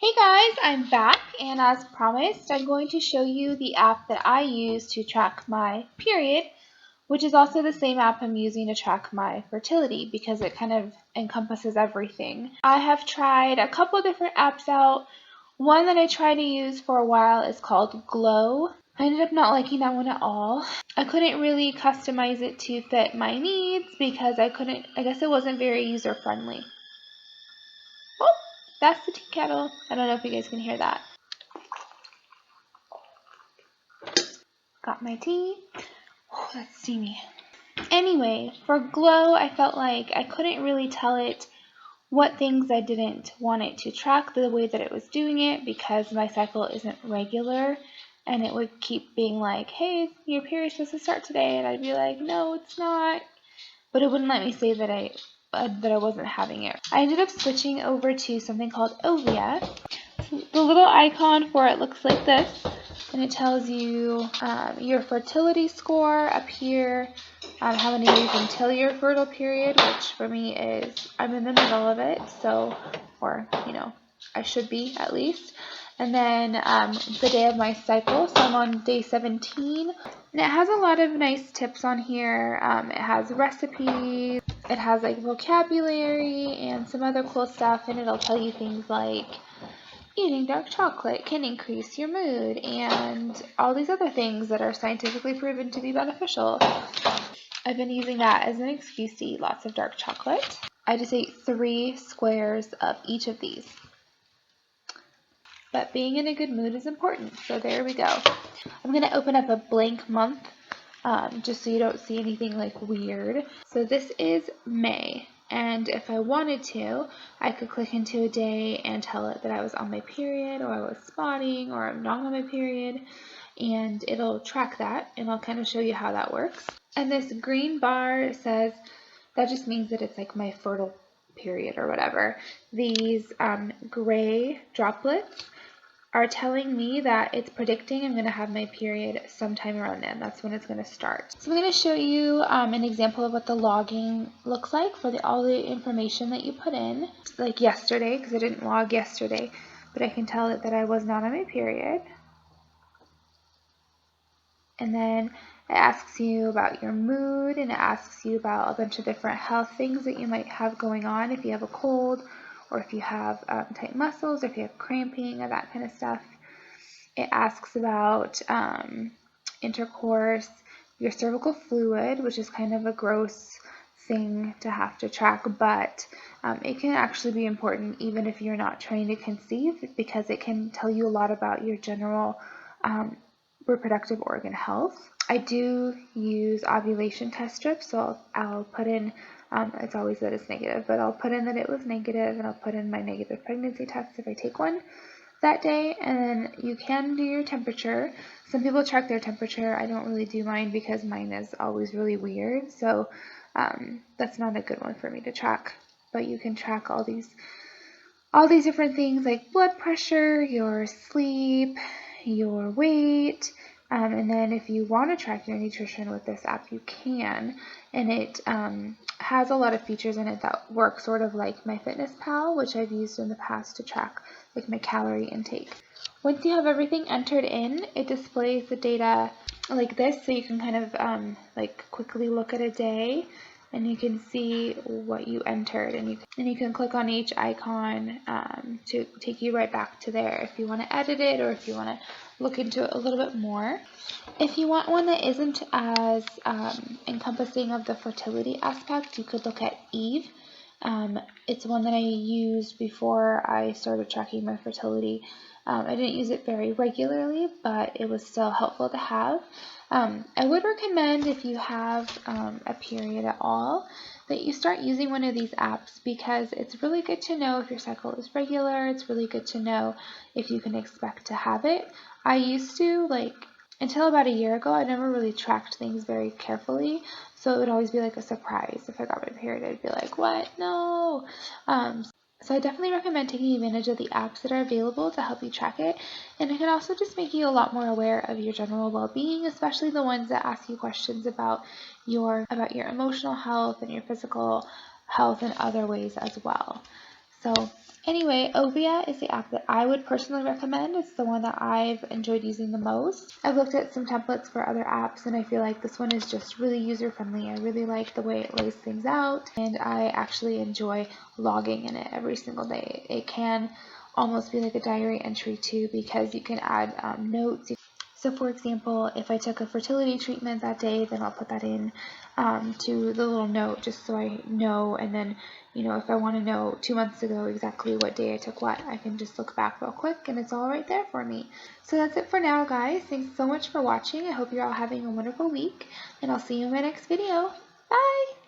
Hey guys, I'm back, and as promised, I'm going to show you the app that I use to track my period, which is also the same app I'm using to track my fertility because it kind of encompasses everything. I have tried a couple different apps out. One that I tried to use for a while is called Glow. I ended up not liking that one at all. I couldn't really customize it to fit my needs because I guess it wasn't very user friendly. Oh, that's the tea kettle. I don't know if you guys can hear that. Got my tea. Oh, that's steamy. Anyway, for Glow, I felt like I couldn't really tell it what things I didn't want it to track the way that it was doing it because my cycle isn't regular, and it would keep being like, hey, your period's supposed to start today, and I'd be like, no, it's not, but it wouldn't let me say that I wasn't having it. I ended up switching over to something called Ovia. The little icon for it looks like this, and it tells you your fertility score up here, how many days until your fertile period, which for me is I'm in the middle of it, so, or I should be at least. And then the day of my cycle, so I'm on day 17. And it has a lot of nice tips on here. It has recipes, it has like vocabulary and some other cool stuff, and it'll tell you things like eating dark chocolate can increase your mood and all these other things that are scientifically proven to be beneficial. I've been using that as an excuse to eat lots of dark chocolate. I just ate 3 squares of each of these. But being in a good mood is important, so there we go. I'm going to open up a blank month just so you don't see anything like weird. So this is May, and if I wanted to, I could click into a day and tell it that I was on my period, or I was spotting, or I'm not on my period, and it'll track that, and I'll kind of show you how that works. And this green bar says that just means that it's like my fertile period or whatever. These gray droplets are telling me that it's predicting I'm going to have my period sometime around then. That's when it's going to start. So I'm going to show you an example of what the logging looks like for all the information that you put in. Like yesterday, because I didn't log yesterday, but I can tell it that I was not on my period. And then it asks you about your mood, and it asks you about a bunch of different health things that you might have going on if you have a cold, or if you have tight muscles, or if you have cramping, or that kind of stuff. It asks about intercourse, your cervical fluid, which is kind of a gross thing to have to track, but it can actually be important even if you're not trying to conceive, because it can tell you a lot about your general reproductive organ health. I do use ovulation test strips, so I'll put in, it's always that it's negative, but I'll put in that it was negative, and I'll put in my negative pregnancy test if I take one that day. And then you can do your temperature. Some people track their temperature. I don't really do mine because mine is always really weird, so that's not a good one for me to track. But you can track all these different things like blood pressure, your sleep, your weight, and then if you want to track your nutrition with this app, you can, and it has a lot of features in it that work sort of like MyFitnessPal, which I've used in the past to track like my calorie intake. Once you have everything entered in, it displays the data like this, so you can kind of like quickly look at a day, and you can see what you entered, and you can click on each icon to take you right back to there if you want to edit it, or if you want to look into it a little bit more. If you want one that isn't as encompassing of the fertility aspect, you could look at Eve. It's one that I used before I started tracking my fertility. I didn't use it very regularly, but it was still helpful to have. I would recommend, if you have a period at all, that you start using one of these apps, because it's really good to know if your cycle is regular. It's really good to know if you can expect to have it. I used to, until about a year ago, I never really tracked things very carefully, so it would always be like a surprise. If I got my period, I'd be like, what? No! So I definitely recommend taking advantage of the apps that are available to help you track it, and it can also just make you a lot more aware of your general well-being, especially the ones that ask you questions about your emotional health and your physical health in other ways as well. So Anyway, Ovia is the app that I would personally recommend. It's the one that I've enjoyed using the most. I've looked at some templates for other apps and I feel like this one is just really user friendly. I really like the way it lays things out, and I actually enjoy logging in it every single day. It can almost be like a diary entry too, because you can add notes. So for example, if I took a fertility treatment that day, then I'll put that in to the little note just so I know. And then, if I want to know 2 months ago exactly what day I took what, I can just look back real quick and it's all right there for me. So that's it for now, guys. Thanks so much for watching. I hope you're all having a wonderful week, and I'll see you in my next video. Bye!